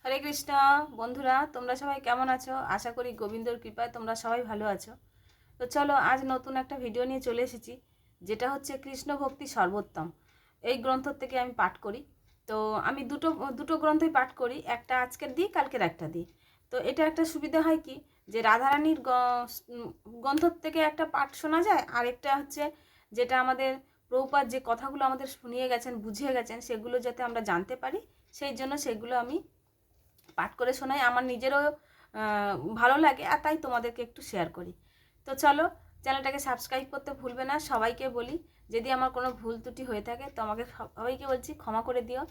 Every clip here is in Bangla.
হরে কৃষ্ণ। বন্ধুরা, তোমরা সবাই কেমন আছো? আশা করি গোবিন্দর কৃপায় তোমরা সবাই ভালো আছো। তো চলো, আজ নতুন একটা ভিডিও নিয়ে চলে এসেছি, যেটা হচ্ছে কৃষ্ণ ভক্তি সর্বোত্তম। এই গ্রন্থ থেকে আমি পাঠ করি। তো আমি দুটো দুটো গ্রন্থই পাঠ করি, একটা আজকের দিই, কালকের একটা দিই। তো এটা একটা সুবিধা হয় কি, যে রাধারানীর গ্রন্থ থেকে একটা পাঠ শোনা যায়, আর একটা হচ্ছে যেটা আমাদের প্রভুপাদ যে কথাগুলো আমাদের শুনিয়ে গেছেন, বুঝিয়ে গেছেন, সেগুলো যাতে আমরা জানতে পারি, সেই জন্য সেগুলো আমি পাঠ করে শোনাই। আমার নিজেরও ভালো লাগে, আর তাই তোমাদেরকে একটু শেয়ার করি। তো চলো, চ্যানেলটাকে সাবস্ক্রাইব করতে ভুলবে না। সবাইকে বলি, যদি আমার কোনো ভুল ত্রুটি হয়ে থাকে তো আমাকে সবাইকে বলছি ক্ষমা করে দিও।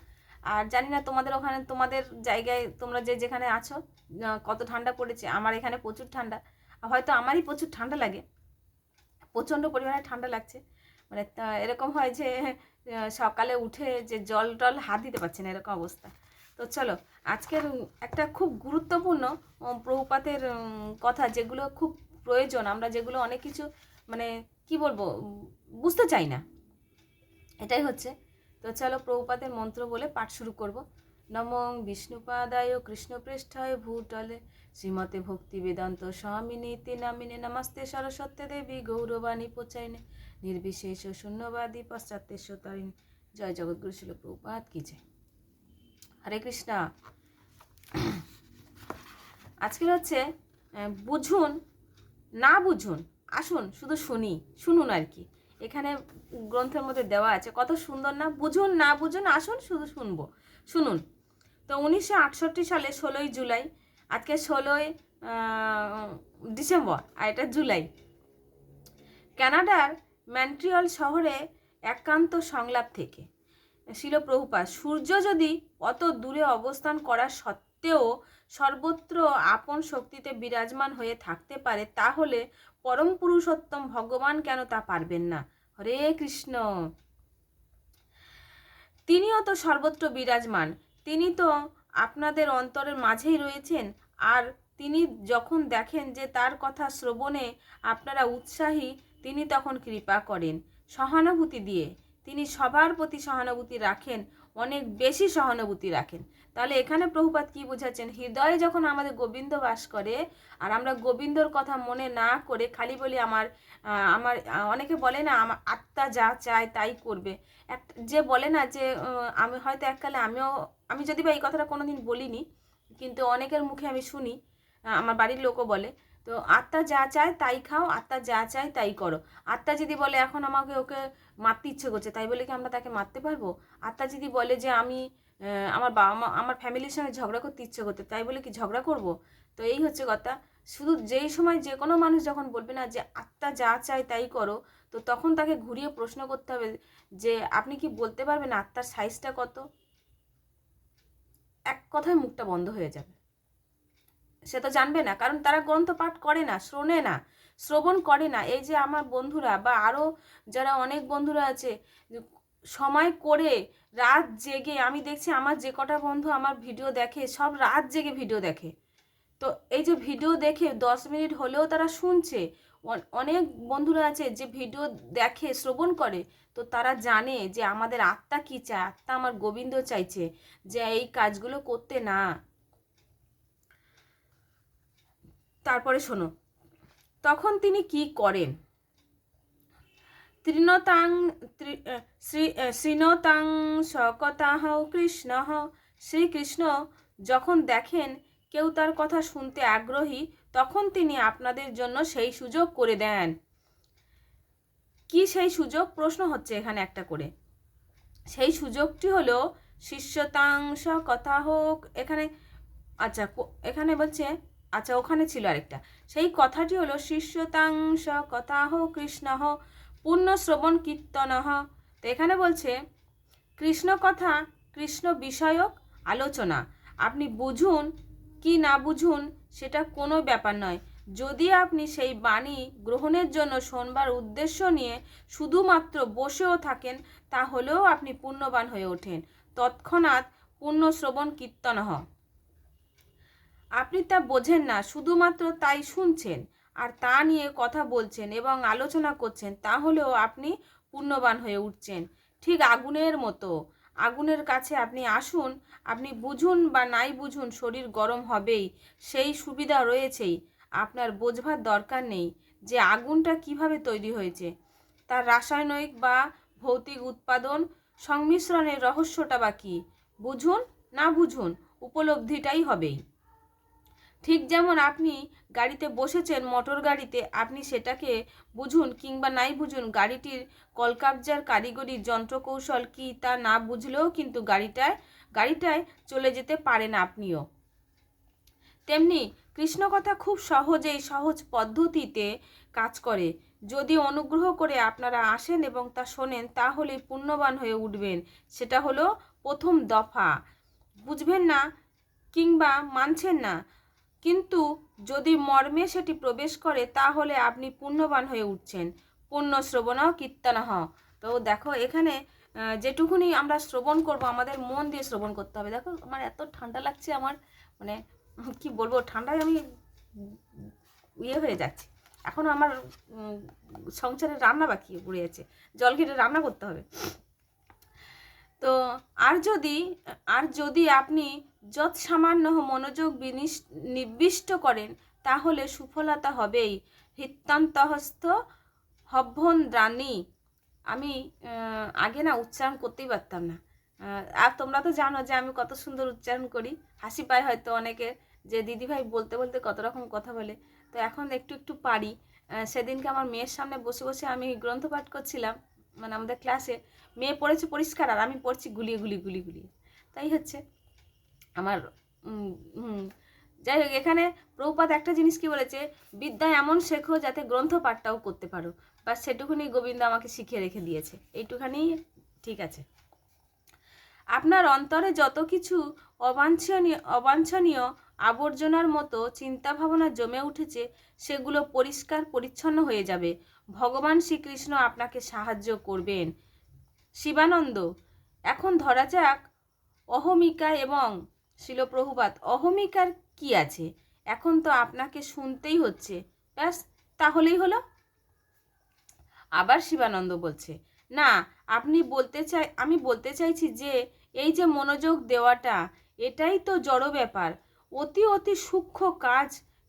আর জানি না তোমাদের ওখানে, তোমাদের জায়গায়, তোমরা যে যেখানে আছো, কত ঠান্ডা পড়েছে। আমার এখানে প্রচুর ঠান্ডা। হয়তো আমারই প্রচুর ঠান্ডা লাগে, প্রচণ্ড পরিমাণে ঠান্ডা লাগছে। মানে এরকম হয় যে সকালে উঠে যে জল টল হাত দিতে পারছে না, এরকম অবস্থা। তো চলো, আজকের একটা খুব গুরুত্বপূর্ণ প্রভুপাতের কথা, যেগুলো খুব প্রয়োজন, আমরা যেগুলো অনেক কিছু মানে কি বলবো, বুঝতে চাই না, এটাই হচ্ছে। তো চলো, প্রভুপাতের মন্ত্র বলে পাঠ শুরু করব। নমঃ বিষ্ণুপাদায় কৃষ্ণপৃষ্ঠায় ভূতলে শ্রীমতে ভক্তি বেদান্ত স্বামিনী নামিনে নমস্তে সরস্বতী দেবী গৌরবাণী প্রচারিণে নির্বিশেষ শূন্যবাদী পশ্চাত্যেশ্বতারিণী। জয় জগৎগুরু শিল প্রভুপাদ কি জয়। হরে কৃষ্ণ। আজকের হচ্ছে বুঝুন না বুঝুন, আসুন শুধু শুনুন আর কি। এখানে গ্রন্থের মধ্যে দেওয়া আছে, কত সুন্দর না? বুঝুন না বুঝুন, আসুন শুধু শুনুন। তো 1968 সালে 16ই জুলাই, আজকে 16ই ডিসেম্বর, আর এটা জুলাই, কানাডার মন্ট্রিয়ল শহরে একান্ত সংলাপ থেকে শিল প্রভুপাদ, সূর্য যদি অত দূরে অবস্থান করা সত্ত্বেও সর্বত্র আপন শক্তিতে বিরাজমান হয়ে থাকতে পারে, তাহলে পরম পুরুষোত্তম ভগবান কেন তা পারবেন না? হরে কৃষ্ণ। তিনিও তো সর্বত্র বিরাজমান, তিনি তো আপনাদের অন্তরের মাঝেই রয়েছেন। আর তিনি যখন দেখেন যে তার কথা শ্রবণে আপনারা উৎসাহী, তিনি তখন কৃপা করেন সহানুভূতি দিয়ে। তিনি সবার প্রতি সহানুভূতি রাখেন, অনেক বেশি সহানুভূতি রাখেন। তাহলে এখানে প্রভুপাদ কি বোঝাচ্ছেন? হৃদয়ে যখন আমাদের গোবিন্দ বাস করে, আর আমরা গোবিন্দর কথা মনে না করে খালি বলি আমার আমার অনেকে বলে না, আমার আত্মা যা চায় তাই করবে। যে বলে না যে আমি হয়তো এককালে আমি যদি বা এই কথাটা কোনোদিন বলিনি, কিন্তু অনেকের মুখে আমি শুনি, আমার বাড়ির লোকও বলে, তো আত্মা যা চায় তাই খাও, আত্মা যা চায় তাই করো। আত্মা যদি বলে এখন আমাকে ওকে মারতে ইচ্ছে করছে, তাই বলে কি আমরা তাকে মারতে পারবো? আত্মা যদি বলে যে আমি আমার বাবা মা, আমার ফ্যামিলির সঙ্গে ঝগড়া করতে ইচ্ছে করতে, তাই বলে কি ঝগড়া করব? তো এই হচ্ছে কথা। শুধু যেই সময় যে কোনো মানুষ যখন বলবে না যে আত্মা যা চায় তাই করো, তো তখন তাকে ঘুরিয়ে প্রশ্ন করতে হবে যে আপনি কি বলতে পারবেন আত্মার সাইজটা কত? এক কথায় মুখটা বন্ধ হয়ে যাবে। সে তো জানবে না, কারণ তারা গ্রন্থ পাঠ করে না, শোনে না, শ্রবণ করে না। এই যে আমার বন্ধুরা বা আরও যারা অনেক বন্ধুরা আছে, সময় করে রাত জেগে, আমি দেখছি আমার যে কটা বন্ধু আমার ভিডিও দেখে, সব রাত জেগে ভিডিও দেখে। তো এই যে ভিডিও দেখে 10 মিনিট হলেও তারা শুনছে। অনেক বন্ধুরা আছে যে ভিডিও দেখে, শ্রবণ করে, তো তারা জানে যে আমাদের আত্মা কী চায়, আত্মা আমার গোবিন্দ চাইছে যে এই কাজগুলো করতে না। তারপরে শোনো, তখন তিনি কি করেন? তৃণতাং শ্রীনতাং সকতাহ কৃষ্ণ, শ্রীকৃষ্ণ যখন দেখেন কেউ তার কথা শুনতে আগ্রহী, তখন তিনি আপনাদের জন্য সেই সুযোগ করে দেন। কি সেই সুযোগ? প্রশ্ন হচ্ছে এখানে একটা করে। সেই সুযোগটি হলো শিষ্যতাংশ কথা হোক, এখানে আচ্ছা এখানে বলছে, আচ্ছা ওখানে ছিল আরেকটা, সেই কথাটি হলো শিষ্যতাংশ কথা হোক কৃষ্ণ পূর্ণ শ্রবণ কীর্তন। তো এখানে বলছে কৃষ্ণ কথা, কৃষ্ণ বিষয়ক আলোচনা। আপনি বুঝুন কি না বুঝুন সেটা কোনো ব্যাপার নয়। যদি আপনি সেই বাণী গ্রহণের জন্য শোনবার উদ্দেশ্য নিয়ে শুধুমাত্র বসেও থাকেন, তাহলেও আপনি পুণ্যবান হয়ে ওঠেন। তৎক্ষণাৎ পূর্ণ শ্রবণ কীর্তন। আপনি তা বোঝেন না, শুধুমাত্র তাই শুনছেন আর তা নিয়ে কথা বলছেন এবং আলোচনা করছেন, তাহলেও আপনি পুণ্যবান হয়ে উঠছেন। ঠিক আগুনের মতো আগুনের কাছে আপনি আসুন, আপনি বুঝুন বা নাই বুঝুন শরীর গরম হবেই, সেই সুবিধা রয়েছেই। আপনার বোঝবার দরকার নেই যে আগুনটা কিভাবে তৈরি হয়েছে, তার রাসায়নিক বা ভৌতিক উৎপাদন সংমিশ্রণের রহস্যটা বা কী। বুঝুন না বুঝুন উপলব্ধিটাই হবেই। ঠিক যেমন আপনি গাড়িতে বসেছেন, মোটর গাড়িতে, আপনি সেটাকে বুঝুন কিংবা নাই বুঝুন, গাড়িটির কলকাবজার কারিগরি যন্ত্রকৌশল কী তা না বুঝলেও কিন্তু গাড়িটায় চলে যেতে পারেন আপনিও। তেমনি কৃষ্ণকথা খুব সহজ পদ্ধতিতে কাজ করে। যদি অনুগ্রহ করে আপনারা আসেন এবং তা শোনেন, তাহলে পুণ্যবান হয়ে উঠবেন। সেটা হলো প্রথম দফা। বুঝবেন না কিংবা মানছেন না, কিন্তু যদি মর্মে সেটি প্রবেশ করে, তাহলে আপনি পুণ্যবান হয়ে উঠছেন। পুণ্য শ্রবণ কীর্তনঃ। তো দেখো এখানে যেটুকুনি আমরা শ্রবণ করব, আমাদের মন দিয়ে শ্রবণ করতে হবে। দেখো আমার এত ঠান্ডা লাগছে, আমার মানে কি বলবো, ঠান্ডায় আমি হয়ে যাচ্ছি। এখনও আমার সংসারে রান্না বাকি পড়ে জল ঘেটে রান্না করতে হবে। তো আর যদি আপনি যৎ সামান্য মনোযোগ নিবিষ্ট করেন, তাহলে সুফলতা হবেই। হৃত্যান্তহস্ত হভ্যন্দ্রাণী। আমি আগে না উচ্চারণ করতেই পারতাম না, আর তোমরা তো জানো যে আমি কত সুন্দর উচ্চারণ করি। হাসি পায় হয়তো অনেকের যে দিদিভাই বলতে বলতে কত রকম কথা বলে। তো এখন একটু একটু পারি। সেদিনকে আমার মেয়ের সামনে বসে বসে আমি গ্রন্থপাঠ করছিলাম, মানে আমাদের ক্লাসে। মেয়ে পড়েছে পরিষ্কার, আর আমি পড়ছি গুলিয়ে গুলিয়ে গুলিয়ে গুলিয়ে। তাই হচ্ছে আমার যাই হোক, এখানে প্রভুপাদ একটা জিনিস কি বলেছে, বিদ্যা এমন শেখো যাতে গ্রন্থপাঠটাও করতে পারো। বা সেটুকুনি গোবিন্দ আমাকে শিখিয়ে রেখে দিয়েছে, এইটুখানি ঠিক আছে। আপনার অন্তরে যত কিছু অবাঞ্ছনীয় আবর্জনার মতো চিন্তাভাবনা জমে উঠেছে, সেগুলো পরিষ্কার পরিচ্ছন্ন হয়ে যাবে। ভগবান শ্রীকৃষ্ণ আপনাকে সাহায্য করবেন। শিবানন্দ, এখন ধরা যাক অহমিকা এবং শিলপ্রভুপাত। অহমিকার কি আছে? এখন তো আপনাকে শুনতেই হচ্ছে, ব্যাস তাহলেই হলো। আবার শিবানন্দ বলছে, না, আমি বলতে চাইছি যে এই যে মনোযোগ দেওয়াটা, এটাই তো জড় ব্যাপার, অতি অতি সূক্ষ্ম কাজ।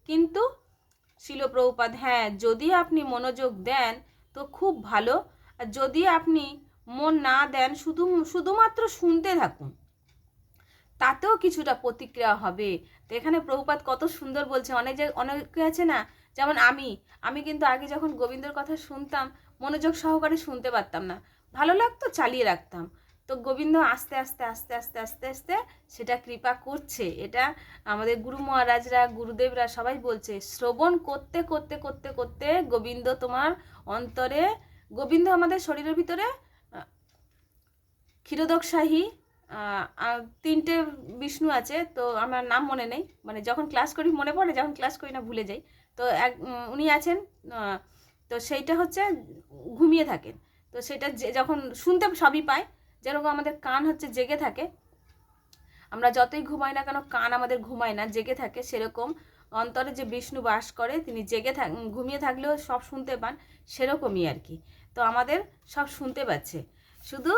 কিন্তু শিলপ্রভুপাদ, হ্যাঁ, যদি আপনি মনোযোগ দেন তো খুব ভালো, আর যদি আপনি মন না দেন, শুধুমাত্র শুনতে থাকুন, তাতেও কিছুটা প্রতিক্রিয়া হবে। তো এখানে প্রভুপাদ কত সুন্দর বলছে। অনেকে আছে না, যেমন আমি কিন্তু আগে যখন গোবিন্দর কথা শুনতাম, মনোযোগ সহকারে শুনতে পারতাম না, ভালো লাগতো, চালিয়ে রাখতাম। তো গোবিন্দ আস্তে আস্তে আস্তে আস্তে আস্তে আস্তে সেটা কৃপা করছে। এটা আমাদের গুরু মহারাজরা, গুরুদেবরা সবাই বলছে, শ্রবণ করতে করতে করতে করতে গোবিন্দ তোমার অন্তরে, গোবিন্দ আমাদের শরীরের ভিতরে ক্ষীরোদকশাহী 3টে বিষ্ণু আছে, তো আমার নাম মনে নেই, মানে যখন ক্লাস করি মনে পড়ে, যখন ক্লাস করি না ভুলে যাই। তো উনি আছেন, তো সেইটা হচ্ছে ঘুমিয়ে থাকেন। তো সেটা যখন শুনতে সবই পায়, যেরকম আমাদের কান হচ্ছে জেগে থাকে, আমরা যতই ঘুমাই না কেন কান আমাদের ঘুমায় না, জেগে থাকে। সেরকম অন্তরে যে বিষ্ণু বাস করে, তিনি ঘুমিয়ে থাকলেও সব শুনতে পান, সেরকমই আর কি। তো আমাদের সব শুনতে পাচ্ছে, শুধু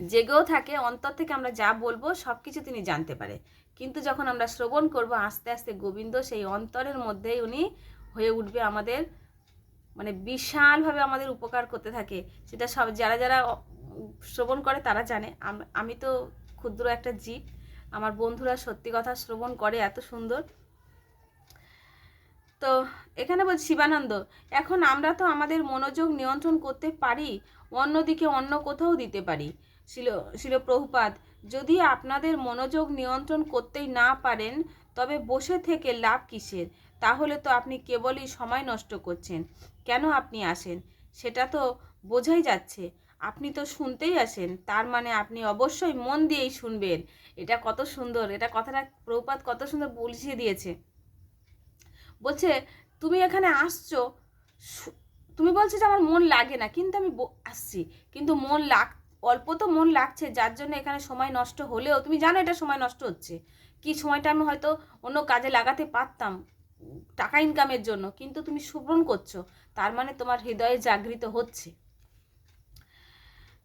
জেগেও থাকে। অন্তর থেকে আমরা যা বলবো সব কিছু তিনি জানতে পারে। কিন্তু যখন আমরা শ্রবণ করব, আস্তে আস্তে গোবিন্দ সেই অন্তরের মধ্যেই উনি হয়ে উঠবে আমাদের, মানে বিশালভাবে আমাদের উপকার করতে থাকে। সেটা সব যারা যারা শ্রবণ করে তারা জানে। আমি তো ক্ষুদ্র একটা জীব, আমার বন্ধুরা সত্যি কথা শ্রবণ করে এত সুন্দর। তো এখানে বলছি শিবানন্দ, এখন আমরা তো আমাদের মনোযোগ নিয়ন্ত্রণ করতে পারি, অন্যদিকে অন্য কোথাও দিতে পারি। শিলপ্রভুপাদ, যদি আপনাদের মনোযোগ নিয়ন্ত্রণ করতেই না পারেন, তবে বসে থেকে লাভ কিসের? তাহলে তো আপনি কেবলই সময় নষ্ট করছেন। কেন আপনি আসেন সেটা তো বোঝাই যাচ্ছে। আপনি তো শুনতেই আসেন, তার মানে আপনি অবশ্যই মন দিয়েই শুনবেন। এটা কত সুন্দর, এটা কথাটা প্রভুপাদ কত সুন্দর বুঝিয়ে দিয়েছে। বলছে, তুমি এখানে আসছো, তুমি বলছো যে আমার মন লাগে না, কিন্তু আমি আসছি, কিন্তু অল্প তো মন লাগছে, যার জন্য এখানে সময় নষ্ট হলেও তুমি জানো এটা সময় নষ্ট হচ্ছে। কি সময়টা আমি হয়তো অন্য কাজে লাগাতে পারতাম টাকা ইনকামের জন্য, কিন্তু তুমি শ্রবণ করছো, তার মানে তোমার হৃদয়ে জাগৃত হচ্ছে।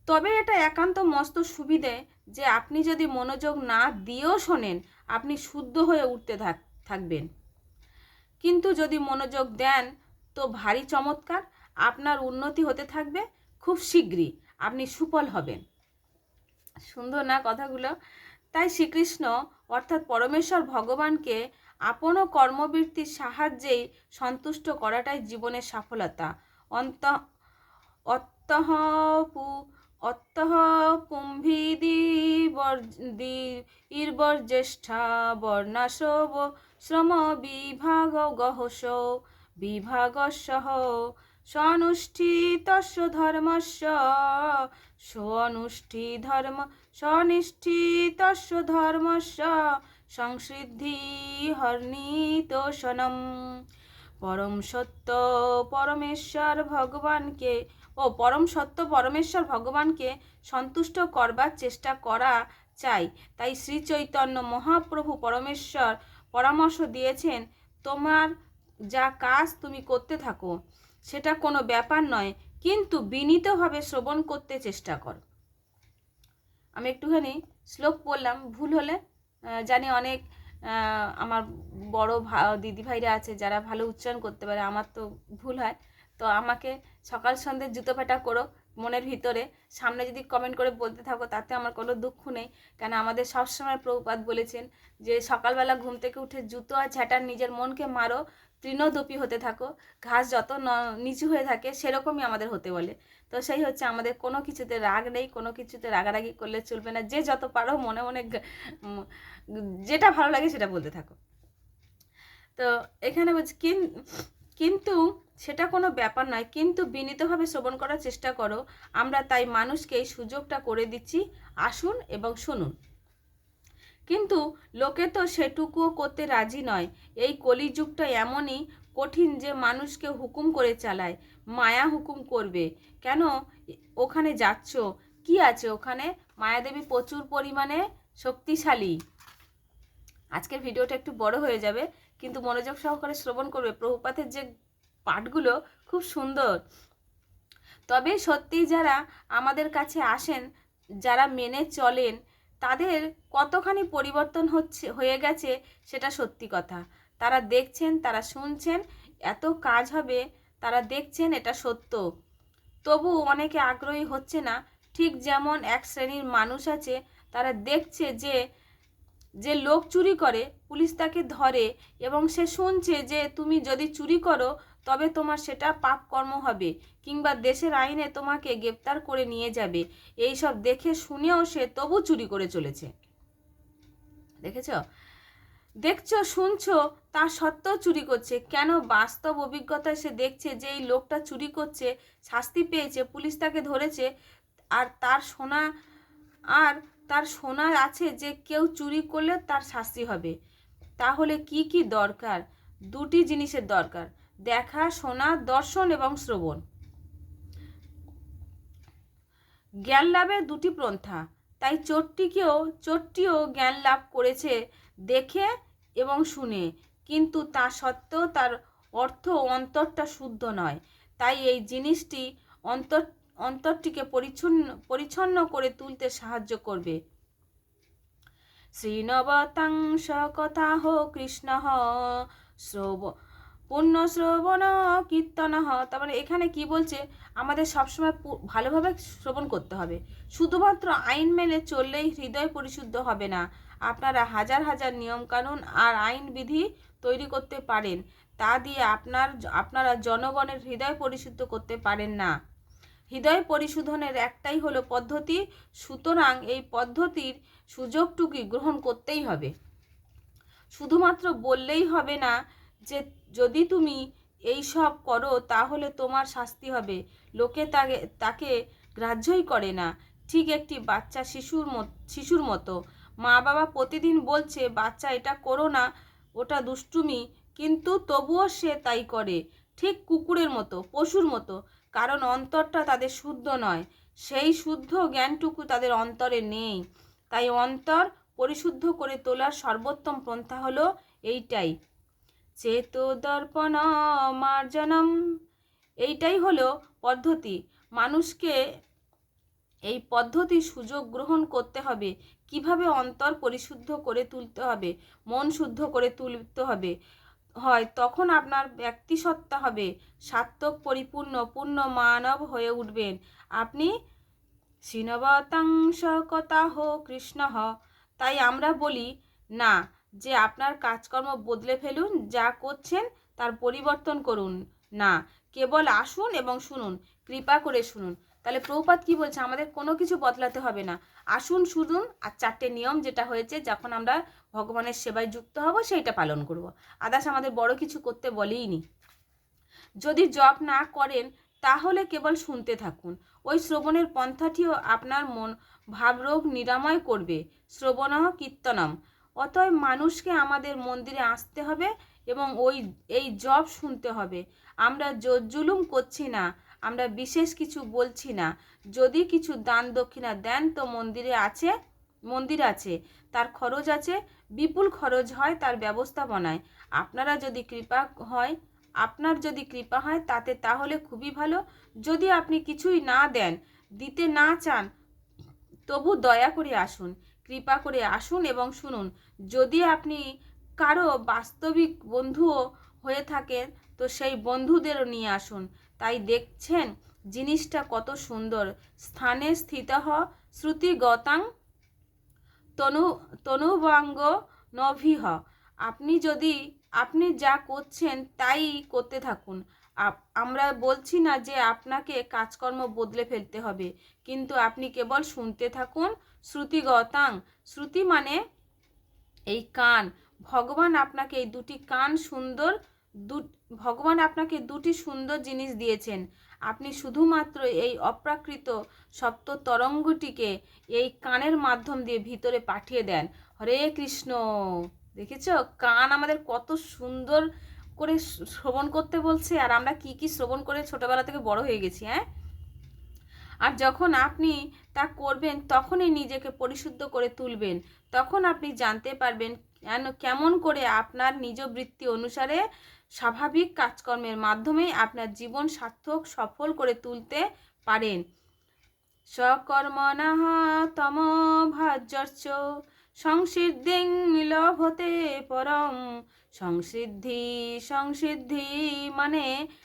তবে এটা একান্ত মস্ত সুবিধে যে আপনি যদি মনোযোগ না দিয়েও শোনেন, আপনি শুদ্ধ হয়ে উঠতে থাকবেন। কিন্তু যদি মনোযোগ দেন তো ভারী চমৎকার, আপনার উন্নতি হতে থাকবে, খুব শীঘ্রই আপনি সুফল হবেন। সুন্দর না কথাগুলো? তাই শ্রীকৃষ্ণ অর্থাৎ পরমেশ্বর ভগবানকে আপন কর্মবৃত্তির সাহায্যেই সন্তুষ্ট করাটাই জীবনের সফলতা। অন্ত অত্যহ পু অত্যহ পুম্ভিদির্বর্জ্যেষ্ঠা বর্ণাশব শ্রম বিভাগ গহস বিভাগসহ স্বনুষ্ঠিতস্য ধর্মস্য স্বনিষ্ঠিতস্য ধর্মস্য সংসৃদ্ধি হর্নিতোষণম। পরম সত্য পরমেশ্বর ভগবানকে সন্তুষ্ট করবার চেষ্টা করা চাই। তাই শ্রী চৈতন্য মহাপ্রভু পরমেশ্বর পরামর্শ দিয়েছেন, তোমার যা কাজ তুমি করতে থাকো, সেটা কোনো ব্যাপার নয়, কিন্তু বিনীতভাবে শ্রবণ করতে চেষ্টা কর। আমি একটুখানি শ্লোক বললাম, ভুল হলে জানি অনেক আমার বড় দিদিভাইরা আছে যারা ভালো উচ্চারণ করতে পারে, আমার তো ভুল হয়, তো আমাকে সকাল সন্ধ্যে জুতো পেটা করো মনের ভিতরে, সামনে যদি কমেন্ট করে বলতে থাকো তাতে আমার কোনো দুঃখ নেই। কেন আমাদের সবসময় প্রভুপাদ বলেছেন যে সকালবেলা ঘুম থেকে উঠে জুতো আর ঝাঁটার নিজের মনকে মারো, তৃণদপি হতে থাকো, ঘাস যত নিচু হয়ে থাকে সেরকমই আমাদের হতে বলে। তো সেই হচ্ছে, আমাদের কোনো কিছুতে রাগ নেই, কোনো কিছুতে রাগারাগি করলে চলবে না, যে যত পারো মনে মনে যেটা ভালো লাগে সেটা বলতে থাকো। তো এখানে বলছি কিন্তু সেটা কোনো ব্যাপার নয়, কিন্তু বিনীতভাবে শ্রবণ করার চেষ্টা করো। আমরা তাই মানুষকে এই সুযোগটা করে দিচ্ছি, আসুন এবং শুনুন। কিন্তু লোকে তো সেটুকুও করতে রাজি নয়। এই কলিযুগটা এমনই কঠিন যে মানুষকে হুকুম করে চালায়, মায়া হুকুম করবে। কেন ওখানে যাচ্ছ, কি আছে ওখানে? মায়াদেবী প্রচুর পরিমাণে শক্তিশালী। আজকের ভিডিওটা একটু বড় হয়ে যাবে, কিন্তু মনোযোগ সহকারে শ্রবণ করবে। প্রভুপাদের যে পাঠগুলো খুব সুন্দর। তবে সত্যি যারা আমাদের কাছে আসেন, যারা মেনে চলেন, তাদের কতখানি পরিবর্তন হয়ে গেছে সেটা সত্যি কথা। তারা দেখছেন, তারা শুনছেন, এত কাজ হবে তারা দেখছেন, এটা সত্য। তবু অনেকে আগ্রহী হচ্ছে না। ঠিক যেমন এক শ্রেণীর মানুষ আছে, তারা দেখছে যে লোক চুরি করে, পুলিশ তাকে ধরে এবং সে শুনছে যে তুমি যদি চুরি করো তবে তোমার সেটা পাপ কর্ম হবে, কিংবা দেশের আইনে তোমাকে গ্রেপ্তার করে নিয়ে যাবে। এই সব দেখে শুনেও সে তবু চুরি করে চলেছে। দেখছো শুনছো, তা সত্ত্বেও চুরি করছে। কেন? বাস্তব অভিজ্ঞতায় সে দেখছে যে এই লোকটা চুরি করছে, শাস্তি পেয়েছে, পুলিশ তাকে ধরেছে, আর তার শোনা আছে যে কেউ চুরি করলে তার শাস্তি হবে। তাহলে কি দরকার? দুটি জিনিসের দরকার, দেখা, শোনা, দর্শন এবং শ্রবণ। জ্ঞান লাভের দুটি পন্থা। তাই চোরটিও জ্ঞান লাভ করেছে দেখে এবং শুনে, কিন্তু তা সত্ত্বেও তার অন্তরটা শুদ্ধ নয়। তাই এই জিনিসটি অন্তরটিকে পরিচ্ছন্ন করে তুলতে সাহায্য করবে। শ্রীনবতাংশ কথাহ কৃষ্ণ পুণ্য শ্রবণ কীর্তন। তারপরে এখানে কি বলছে, আমাদের সবসময় ভালোভাবে শ্রবণ করতে হবে। শুধুমাত্র আইন মেনে চললেই হৃদয় পরিশুদ্ধ হবে না। আপনারা হাজার হাজার নিয়মকানুন আর আইন বিধি তৈরি করতে পারেন, তা দিয়ে আপনারা জনগণের হৃদয় পরিশুদ্ধ করতে পারেন না। হৃদয় পরিশোধনের একটাই হলো পদ্ধতি, সুতরাং এই পদ্ধতির সুযোগটুকুই গ্রহণ করতেই হবে। শুধুমাত্র বললেই হবে না যে যদি তুমি এই সব করো তাহলে তোমার শাস্তি হবে। লোকে তাকে গ্রাহ্যই করে না। ঠিক একটি বাচ্চা শিশুর মতো। মা বাবা প্রতিদিন বলছে বাচ্চা এটা করো না, ওটা দুষ্টুমি, কিন্তু তবুও সে তাই করে। ঠিক কুকুরের মতো, পশুর মতো, কারণ অন্তরটা তাদের শুদ্ধ নয়, সেই শুদ্ধ জ্ঞানটুকু তাদের অন্তরে নেই। তাই অন্তর পরিশুদ্ধ করে তোলার সর্বোত্তম পন্থা হলো এইটাই, চেতোদর্পণ মার্জনম। এইটাই হলো পদ্ধতি। মানুষকে এই পদ্ধতি সুযোগ গ্রহণ করতে হবে, কিভাবে অন্তর পরিশুদ্ধ করে তুলতে হবে, মন শুদ্ধ করে তুলতে হবে হয়, তখন আপনার ব্যক্তিসত্তা হবে সাত্ত্বিক, পরিপূর্ণ, পূর্ণ মানব হয়ে উঠবেন আপনি। শ্রীনবতাংশকতাহ কৃষ্ণঃ। তাই আমরা বলি না যে আপনার কাজকর্ম বদলে ফেলুন, যা করছেন তার পরিবর্তন করুন না, কেবল আসুন এবং শুনুন, কৃপা করে শুনুন। তাহলে প্রভুপাদ কি বলছে, আমাদের কোনো কিছু বদলাতে হবে না, আসুন শুনুন, আর 4টে নিয়ম যেটা হয়েছে যখন আমরা ভগবানের সেবায় যুক্ত হব সেইটা পালন করব। আদার্স আমাদের বড় কিছু করতে বলেইনি। যদি জপ না করেন তাহলে কেবল শুনতে থাকুন। ওই শ্রবণের পন্থাটিও আপনার মন ভাবরোগ নিরাময় করবে। শ্রবণঃ কীর্তনম। অতএব মানুষকে আমাদের মন্দিরে আসতে হবে এবং এই জপ শুনতে হবে। আমরা জুলুম করছি না, আমরা বিশেষ কিছু বলছি না। যদি কিছু দান দক্ষিণা দেন তো মন্দির আছে, তার খরচ আছে, বিপুল খরচ হয় তার ব্যবস্থাপনায়। আপনার যদি কৃপা হয় তাতে তাহলে খুবই ভালো। যদি আপনি কিছুই না দেন, দিতে না চান, তবু দয়া করে আসুন, কৃপা করে আসুন এবং শুনুন। যদি আপনি কারো বাস্তবিক বন্ধুও হয়ে থাকেন তো সেই বন্ধুদেরও নিয়ে আসুন। তাই দেখছেন জিনিসটা কত সুন্দর। স্থানে স্থিতঃ শ্রুতিগতাং তনুবাঙ্গ নভিহ। আপনি যা করছেন তাই করতে থাকুন। আমরা বলছি না যে আপনাকে কাজকর্ম বদলে ফেলতে হবে, কিন্তু আপনি কেবল শুনতে থাকুন। শ্রুতিগতাং, শ্রুতি মানে এই কান। ভগবান আপনাকে এই দুটি কান সুন্দর, ভগবান আপনাকে দুটি সুন্দর জিনিস দিয়েছেন। আপনি শুধুমাত্র এই অপ্রাকৃত সপ্ত তরঙ্গটিকে এই কানের মাধ্যম দিয়ে ভিতরে পাঠিয়ে দেন। হরে কৃষ্ণ। দেখেছ কান আমাদের কত সুন্দর করে শ্রবণ করতে বলছে, আর আমরা কি কি শ্রবণ করে ছোটবেলা থেকে বড় হয়ে গেছি। আর যখন আপনি তা করবেন তখনই নিজেকে পরিশুদ্ধ করে তুলবেন। তখন আপনি জানতে পারবেন কেমন করে আপনার নিজ বৃত্তি অনুসারে স্বাভাবিক কাজকর্মের মাধ্যমে আপনার জীবন সার্থক সফল করে তুলতে পারেন। সকর্মণঃ তম ভাজ্যর্চ সংসিদ্ধিং লভতে পরম।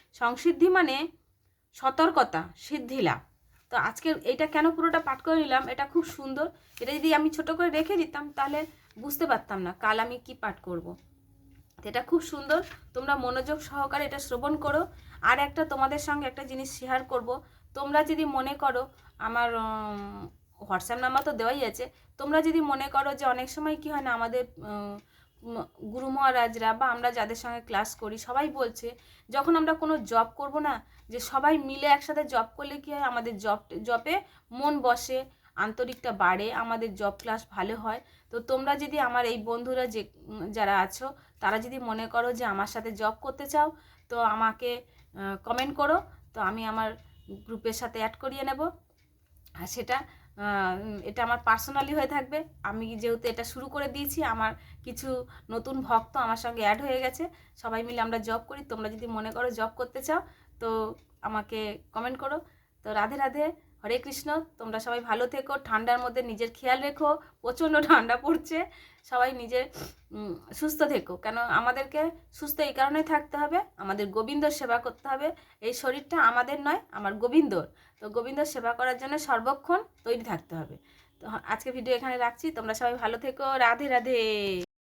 সংসিদ্ধি মানে সতর্কতা, সিদ্ধি লাভ। তো আজকে এটা কেন পুরোটা পাঠ করে নিলাম, এটা খুব সুন্দর। এটা যদি আমি ছোট করে রেখে দিতাম তাহলে বুঝতে পারতাম না কাল আমি কি পাঠ করব। এটা খুব সুন্দর, তোমরা মনোযোগ সহকারে এটা শ্রবণ করো। আর একটা তোমাদের সঙ্গে একটা জিনিস শেয়ার করব। তোমরা যদি মনে করো, আমার হোয়াটসঅ্যাপ নাম্বার তো দেওয়াই আছে, তোমরা যদি মনে করো যে অনেক সময় কি হয় না, আমাদের গুরু মহারাজরা বা আমরা যাদের সঙ্গে ক্লাস করি সবাই বলছে যখন আমরা কোনো জব করব না, যে সবাই মিলে একসাথে জব করলে কি হয়, আমাদের জবে মন বসে, আন্তরিকটা বাড়ে, আমাদের জব ক্লাস ভালো হয়। তো তোমরা যদি আমার এই বন্ধুরা যারা আছো তারা যদি মনে করো যে আমার সাথে জব করতে চাও তো আমাকে কমেন্ট করো, তো আমি আমার গ্রুপের সাথে অ্যাড করিয়ে নেব। আর এটা আমার পার্সোনালি হয়ে থাকবে। আমি যেহেতু এটা শুরু করে দিয়েছি, আমার কিছু নতুন ভক্ত আমার সঙ্গে অ্যাড হয়ে গেছে, সবাই মিলে আমরা জব করি। তোমরা যদি মনে করো জব করতে চাও তো আমাকে কমেন্ট করো। তো রাধে রাধে, হরে কৃষ্ণ। তোমরা সবাই ভালো থেকো, ঠান্ডার মধ্যে নিজের খেয়াল রেখো, প্রচণ্ড ঠান্ডা পড়ছে, সবাই নিজে সুস্থ থেকো। কেন আমাদেরকে সুস্থ এই কারণে থাকতে হবে, আমাদের গোবিন্দর সেবা করতে হবে। এই শরীরটা আমাদের নয়, আমার গোবিন্দর। তো গোবিন্দর সেবা করার জন্য সর্বক্ষণ তৈরি থাকতে হবে। তো আজকে ভিডিও এখানে রাখছি, তোমরা সবাই ভালো থেকো, রাধে রাধে।